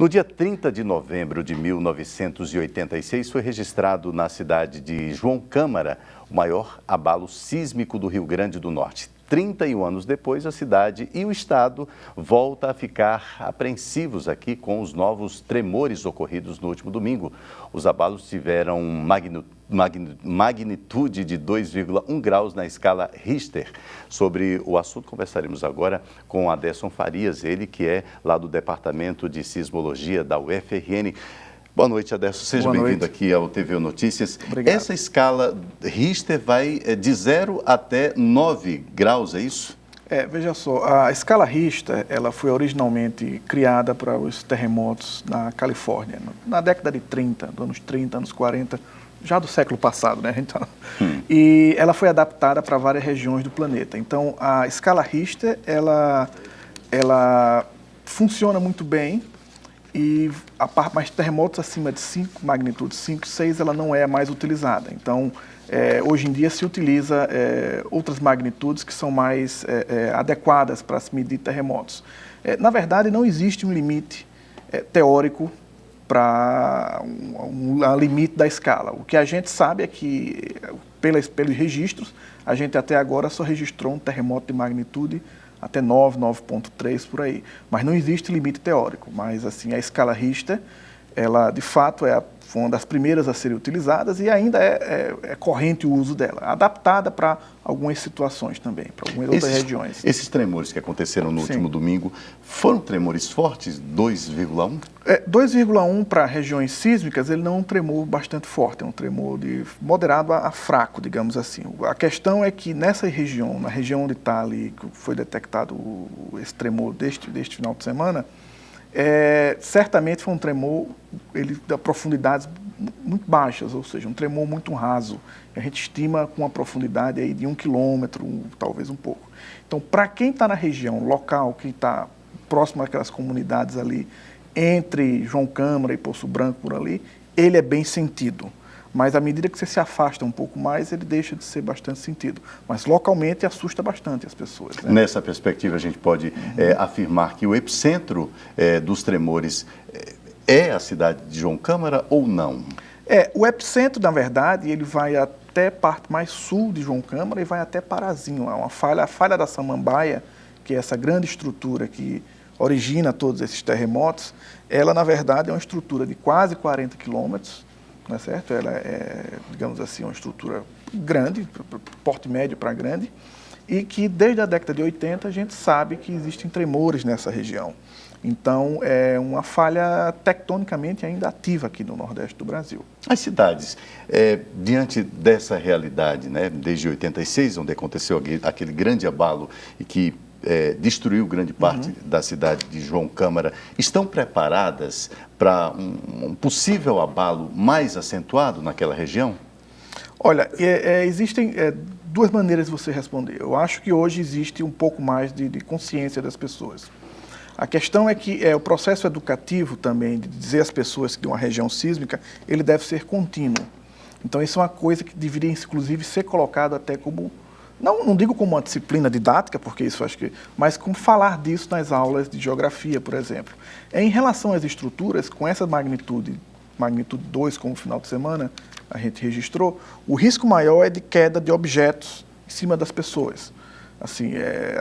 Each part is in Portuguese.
No dia 30 de novembro de 1986, foi registrado na cidade de João Câmara o maior abalo sísmico do Rio Grande do Norte. 31 anos depois, a cidade e o estado voltam a ficar apreensivos aqui com os novos tremores ocorridos no último domingo. Os abalos tiveram magnitude de 2,1 graus na escala Richter. Sobre o assunto, conversaremos agora com Aderson Farias, ele que é lá do Departamento de Sismologia da UFRN. Boa noite, Aderson. Seja bem-vindo aqui ao TVU Notícias. Obrigado. Essa escala Richter vai de 0 até 9 graus, é isso? Veja só, a escala Richter, ela foi originalmente criada para os terremotos na Califórnia, na década de 30, dos anos 30, anos 40, já do século passado, né? Então, e ela foi adaptada para várias regiões do planeta. Então, a escala Richter, ela funciona muito bem. E mas terremotos acima de 5 magnitudes, 5, 6, ela não é mais utilizada. Então, hoje em dia se utiliza outras magnitudes que são mais adequadas para se medir terremotos. Na verdade, não existe um limite teórico para um limite da escala. O que a gente sabe é que, pelos registros, a gente até agora só registrou um terremoto de magnitude até 9, 9,3 por aí. Mas não existe limite teórico. Mas, assim, a escala Richter, ela, de fato, foi uma das primeiras a serem utilizadas e ainda é corrente o uso dela, adaptada para algumas situações também, para algumas outras regiões. Esses tremores que aconteceram no último domingo, foram tremores fortes, 2,1? 2,1 para regiões sísmicas, ele não é um tremor bastante forte, é um tremor de moderado a fraco, digamos assim. A questão é que nessa região, na região onde está ali, que foi detectado esse tremor deste final de semana, certamente foi um tremor de profundidades muito baixas, ou seja, um tremor muito raso. A gente estima com uma profundidade aí de 1 quilômetro, talvez um pouco. Então, para quem está na região local, quem está próximo àquelas comunidades ali, entre João Câmara e Poço Branco por ali, ele é bem sentido. Mas à medida que você se afasta um pouco mais, ele deixa de ser bastante sentido. Mas localmente assusta bastante as pessoas, né? Nessa perspectiva, a gente pode afirmar que o epicentro dos tremores é a cidade de João Câmara ou não? O epicentro, na verdade, ele vai até a parte mais sul de João Câmara e vai até Parazinho. A falha da Samambaia, que é essa grande estrutura que origina todos esses terremotos, ela, na verdade, é uma estrutura de quase 40 quilômetros, não é certo? Ela digamos assim, uma estrutura grande, porte médio para grande, e que desde a década de 80 a gente sabe que existem tremores nessa região. Então, é uma falha tectonicamente ainda ativa aqui no Nordeste do Brasil. As cidades, diante dessa realidade, né, desde 86, onde aconteceu aquele grande abalo e que destruiu grande parte da cidade de João Câmara, estão preparadas para um possível abalo mais acentuado naquela região? Olha, existem duas maneiras de você responder. Eu acho que hoje existe um pouco mais de consciência das pessoas. A questão é que o processo educativo também, de dizer às pessoas que de uma região sísmica, ele deve ser contínuo. Então, isso é uma coisa que deveria, inclusive, ser colocado até como... Não digo como uma disciplina didática, porque isso acho que... Mas como falar disso nas aulas de geografia, por exemplo. Em relação às estruturas, com essa magnitude 2, como no final de semana a gente registrou, o risco maior é de queda de objetos em cima das pessoas. Assim,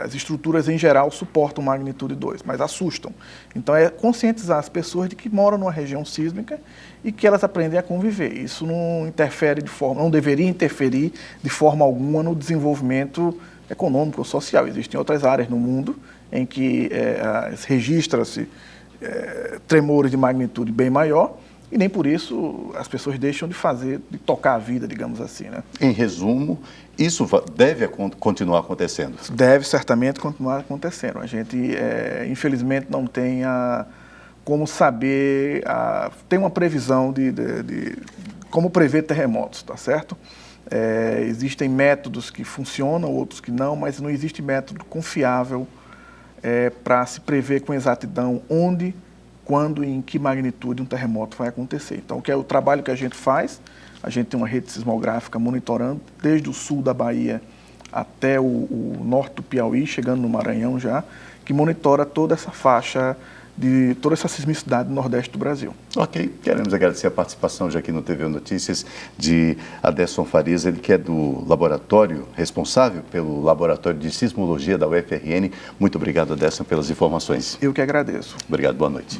as estruturas em geral suportam magnitude 2, mas assustam. Então, conscientizar as pessoas de que moram numa região sísmica e que elas aprendem a conviver. Isso não deveria interferir de forma alguma no desenvolvimento econômico ou social. Existem outras áreas no mundo em que registra-se tremores de magnitude bem maior, e nem por isso as pessoas deixam de tocar a vida, digamos assim, né? Em resumo, isso deve continuar acontecendo? Deve certamente continuar acontecendo. A gente, infelizmente, não tem como saber, tem uma previsão de como prever terremotos, tá certo? Existem métodos que funcionam, outros que não, mas não existe método confiável para se prever com exatidão onde, quando e em que magnitude um terremoto vai acontecer. Então, o trabalho que a gente faz, a gente tem uma rede sismográfica monitorando desde o sul da Bahia até o norte do Piauí, chegando no Maranhão já, que monitora toda essa faixa de toda essa sismicidade no Nordeste do Brasil. Ok, queremos agradecer a participação já aqui no TV Notícias de Aderson Farias, ele que é do laboratório, responsável pelo Laboratório de Sismologia da UFRN. Muito obrigado, Aderson, pelas informações. Eu que agradeço. Obrigado, boa noite.